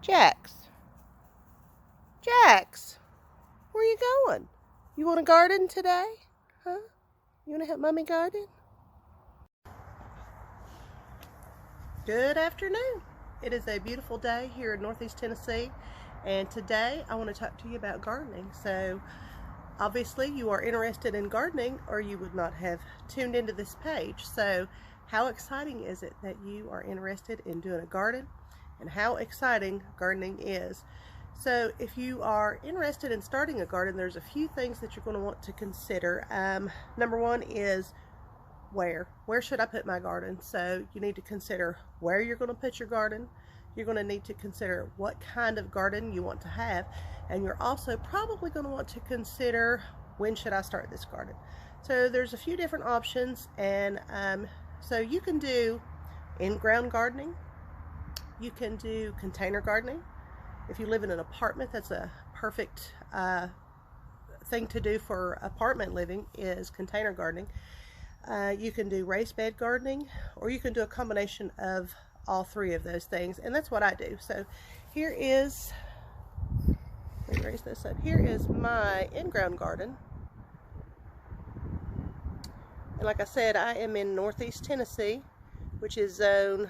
Jax. Jax, where are you going? You want to garden today? Huh? You want to help Mommy garden? Good afternoon. It is a beautiful day here in Northeast Tennessee, and today I want to talk to you about gardening. So obviously you are interested in gardening or you would not have tuned into this page. So how exciting is it that you are interested in doing a garden, and how exciting gardening is? So if you are interested in starting a garden, there's a few things that you're going to want to consider. Number one is where should I put my garden? So you need to consider where you're going to put your garden. You're going to need to consider what kind of garden you want to have, and you're also probably going to want to consider, when should I start this garden? So there's a few different options, and so you can do in-ground gardening, you can do container gardening. If you live in an apartment, that's a perfect thing to do for apartment living, is container gardening. You can do raised bed gardening, or you can do a combination of all three of those things, and that's what I do. So here is, let me raise this up. Here is my in-ground garden, and like I said, I am in Northeast Tennessee, which is zone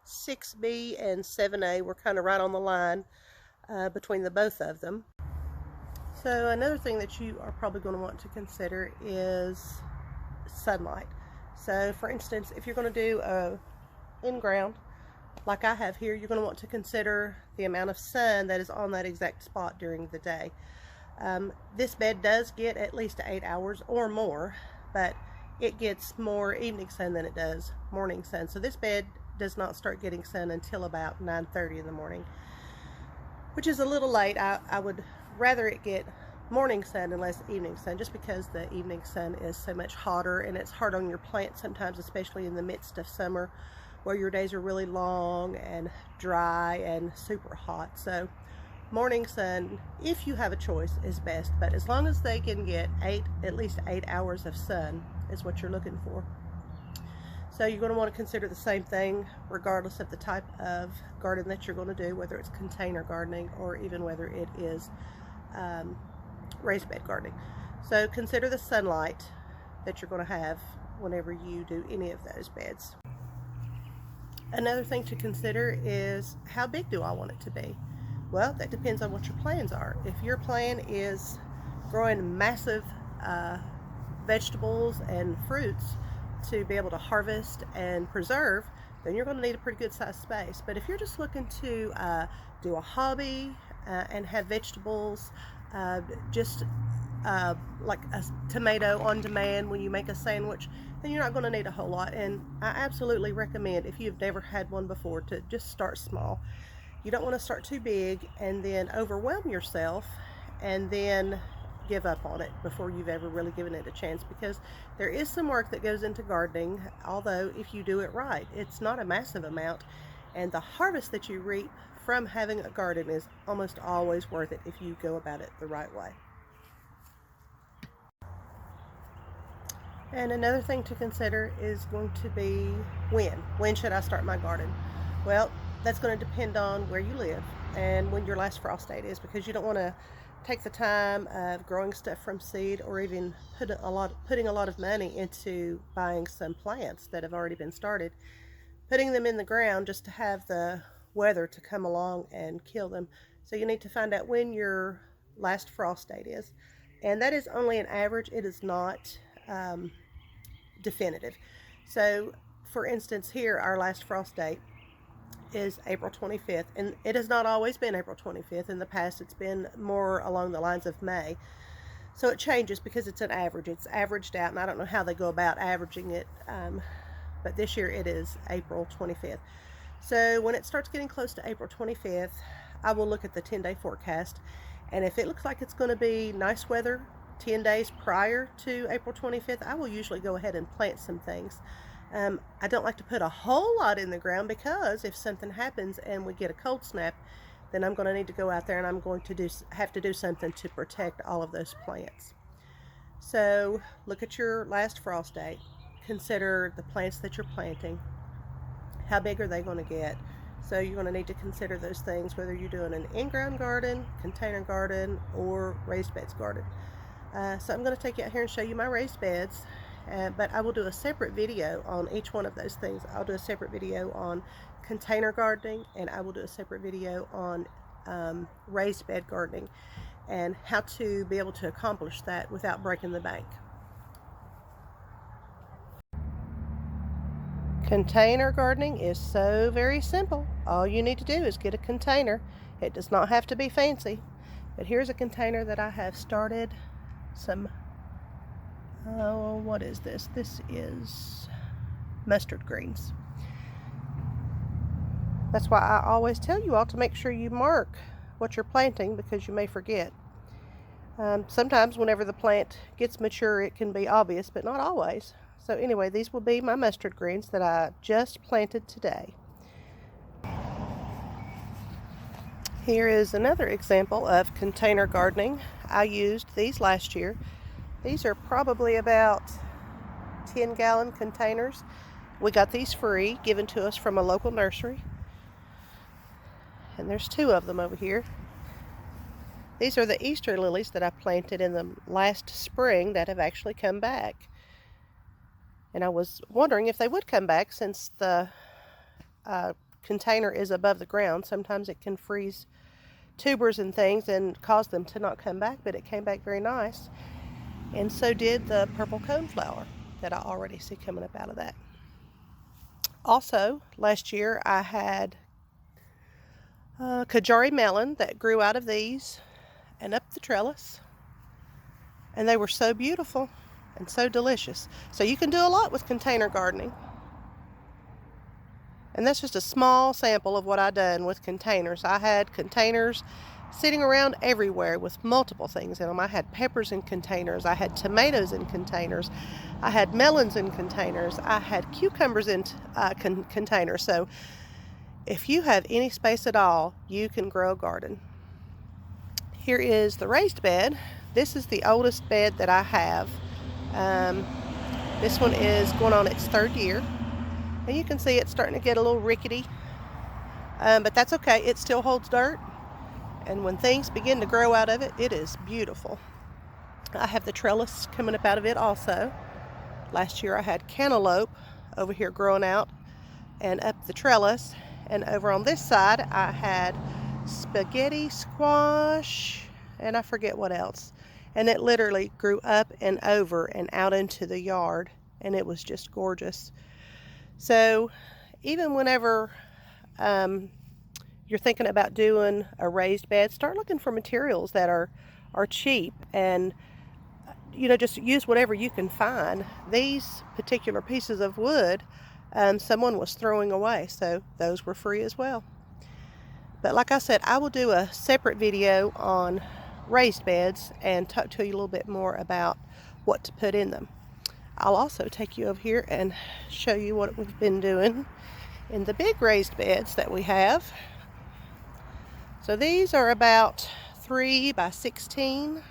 6B and 7A. We're kind of right on the line between the both of them. So another thing that you are probably going to want to consider is sunlight. So for instance, if you're going to do a in-ground like I have here, you're going to want to consider the amount of sun that is on that exact spot during the day. This bed does get at least 8 hours or more, but it gets more evening sun than it does morning sun. So this bed does not start getting sun until about 9:30 in the morning, which is a little late. I would rather it get morning sun and less evening sun, just because the evening sun is so much hotter, and it's hard on your plants sometimes, especially in the midst of summer where your days are really long and dry and super hot. So morning sun, if you have a choice, is best, but as long as they can get at least 8 hours of sun is what you're looking for. So you're going to want to consider the same thing regardless of the type of garden that you're going to do, whether it's container gardening or even whether it is raised bed gardening. So consider the sunlight that you're going to have whenever you do any of those beds. Another thing to consider is, how big do I want it to be? Well, that depends on what your plans are. If your plan is growing massive vegetables and fruits to be able to harvest and preserve, then you're going to need a pretty good sized space. But if you're just looking to do a hobby and have vegetables, like a tomato on demand when you make a sandwich, then you're not going to need a whole lot. And I absolutely recommend, if you've never had one before, to just start small. You don't want to start too big and then overwhelm yourself and then give up on it before you've ever really given it a chance, because there is some work that goes into gardening, although if you do it right, it's not a massive amount, and the harvest that you reap from having a garden is almost always worth it if you go about it the right way. And another thing to consider is going to be when should I start my garden? Well, that's going to depend on where you live and when your last frost date is, because you don't want to take the time of growing stuff from seed, or even putting a lot of money into buying some plants that have already been started, putting them in the ground just to have the weather to come along and kill them. So you need to find out when your last frost date is, and that is only an average. It is not definitive. So for instance, here our last frost date is April 25th, and it has not always been April 25th. In the past, it's been more along the lines of May. So it changes because it's an average. It's averaged out, and I don't know how they go about averaging it, but this year it is April 25th. So when it starts getting close to April 25th, I will look at the 10-day forecast, and if it looks like it's going to be nice weather 10 days prior to April 25th, I will usually go ahead and plant some things. I don't like to put a whole lot in the ground, because if something happens and we get a cold snap, then I'm going to need to go out there and I'm going to have to do something to protect all of those plants. So look at your last frost date. Consider the plants that you're planting. How big are they going to get? So you're going to need to consider those things, whether you're doing an in-ground garden, container garden, or raised beds garden. So I'm going to take you out here and show you my raised beds, but I will do a separate video on each one of those things. I'll do a separate video on container gardening, and I will do a separate video on raised bed gardening and how to be able to accomplish that without breaking the bank. Container gardening is so very simple. All you need to do is get a container. It does not have to be fancy, but here's a container that I have started some, what is this? This is mustard greens. That's why I always tell you all to make sure you mark what you're planting, because you may forget. Sometimes whenever the plant gets mature, it can be obvious, but not always. So anyway, these will be my mustard greens that I just planted today. Here is another example of container gardening. I used these last year. These are probably about 10-gallon containers. We got these free, given to us from a local nursery. And there's 2 of them over here. These are the Easter lilies that I planted in the last spring that have actually come back. And I was wondering if they would come back, since the container is above the ground. Sometimes it can freeze tubers and things and cause them to not come back, but it came back very nice. And so did the purple coneflower that I already see coming up out of that. Also, last year I had Kajari melon that grew out of these and up the trellis. And they were so beautiful and so delicious. So you can do a lot with container gardening. And that's just a small sample of what I done with containers. I had containers sitting around everywhere with multiple things in them. I had peppers in containers. I had tomatoes in containers. I had melons in containers. I had cucumbers in containers. So if you have any space at all, you can grow a garden. Here is the raised bed. This is the oldest bed that I have. This one is going on its 3rd year, and you can see it's starting to get a little rickety, but that's okay. It still holds dirt, and when things begin to grow out of it, it is beautiful. I have the trellis coming up out of it also. Last year I had cantaloupe over here growing out and up the trellis, and over on this side I had spaghetti squash, and I forget what else. And it literally grew up and over and out into the yard, and it was just gorgeous. So even whenever you're thinking about doing a raised bed, start looking for materials that are cheap, and just use whatever you can find. These particular pieces of wood, someone was throwing away, so those were free as well. But like I said, I will do a separate video on raised beds and talk to you a little bit more about what to put in them. I'll also take you over here and show you what we've been doing in the big raised beds that we have. So these are about 3 by 16,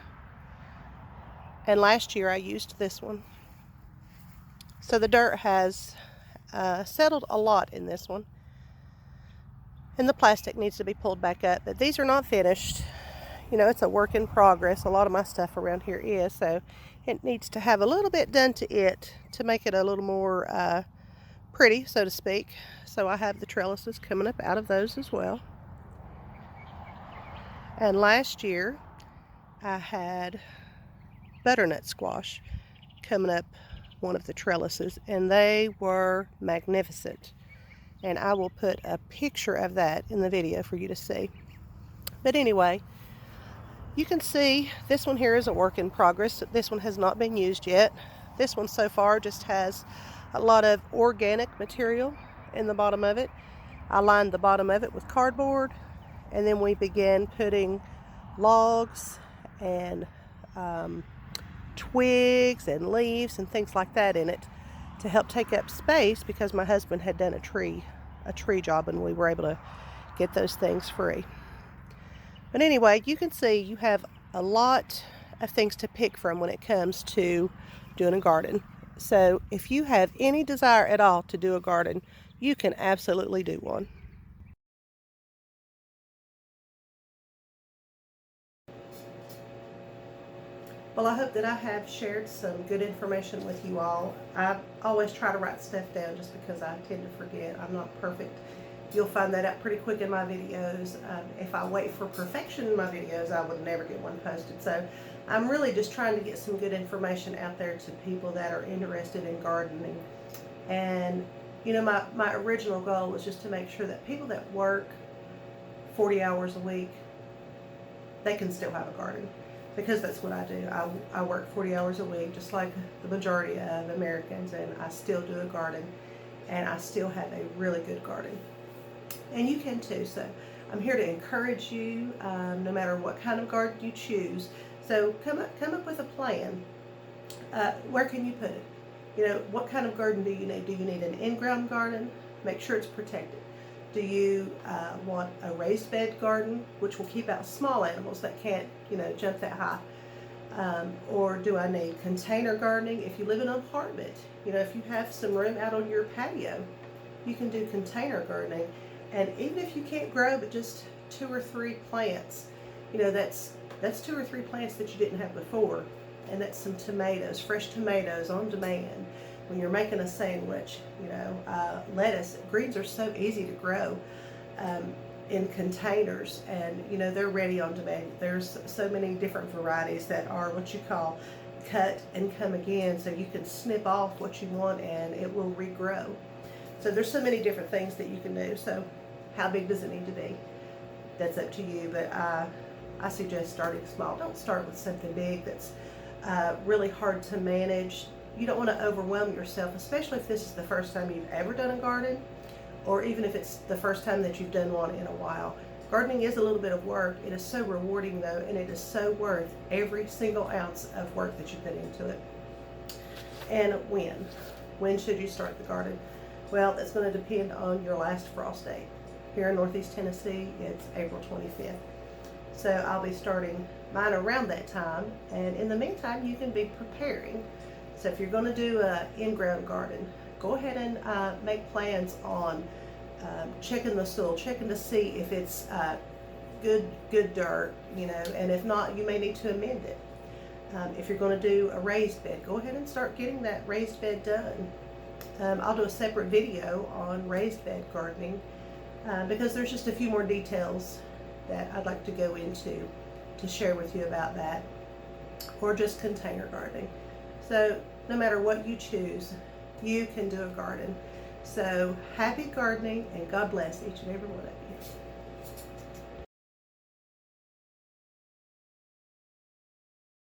and last year I used this one. So the dirt has settled a lot in this one, and the plastic needs to be pulled back up, but these are not finished. It's a work in progress. A lot of my stuff around here is, so it needs to have a little bit done to it to make it a little more pretty, so to speak. So I have the trellises coming up out of those as well. And last year I had butternut squash coming up one of the trellises, and they were magnificent. And I will put a picture of that in the video for you to see. But anyway, you can see this one here is a work in progress. This one has not been used yet. This one so far just has a lot of organic material in the bottom of it. I lined the bottom of it with cardboard, and then we began putting logs and twigs and leaves and things like that in it to help take up space, because my husband had done a tree job and we were able to get those things free. But anyway, you can see you have a lot of things to pick from when it comes to doing a garden. So if you have any desire at all to do a garden, you can absolutely do one. Well, I hope that I have shared some good information with you all. I always try to write stuff down just because I tend to forget. I'm not perfect. You'll find that out pretty quick in my videos. If I wait for perfection in my videos, I would never get one posted. So I'm really just trying to get some good information out there to people that are interested in gardening. And you know, my original goal was just to make sure that people that work 40 hours a week, they can still have a garden. Because that's what I do. I work 40 hours a week, just like the majority of Americans, and I still do a garden, and I still have a really good garden. And you can too. So I'm here to encourage you, no matter what kind of garden you choose. So come up with a plan. Where can you put it? You know, what kind of garden do you need? Do you need an in-ground garden? Make sure it's protected. Do you want a raised bed garden, which will keep out small animals that can't, you know, jump that high? Or do I need container gardening? If you live in an apartment, you know, if you have some room out on your patio, you can do container gardening. And even if you can't grow but just 2 or 3 plants, you know, that's 2 or 3 plants that you didn't have before. And that's some tomatoes, fresh tomatoes on demand. When you're making a sandwich, you know, lettuce, greens are so easy to grow in containers, and you know, they're ready on demand. There's so many different varieties that are what you call cut and come again, so you can snip off what you want and it will regrow. So there's so many different things that you can do. So how big does it need to be? That's up to you, but I suggest starting small. Don't start with something big that's really hard to manage. You don't want to overwhelm yourself, especially if this is the first time you've ever done a garden, or even if it's the first time that you've done one in a while. Gardening is a little bit of work. It is so rewarding though, and it is so worth every single ounce of work that you put into it. And when should you start the garden? Well, that's going to depend on your last frost date. Here in Northeast Tennessee, it's April 25th. So I'll be starting mine around that time, and in the meantime, you can be preparing. So if you're going to do an in-ground garden, go ahead and make plans on checking the soil, checking to see if it's good dirt, you know, and if not, you may need to amend it. If you're going to do a raised bed, go ahead and start getting that raised bed done. I'll do a separate video on raised bed gardening because there's just a few more details that I'd like to go into to share with you about that, or just container gardening. So no matter what you choose, you can do a garden. So happy gardening, and God bless each and every one of you.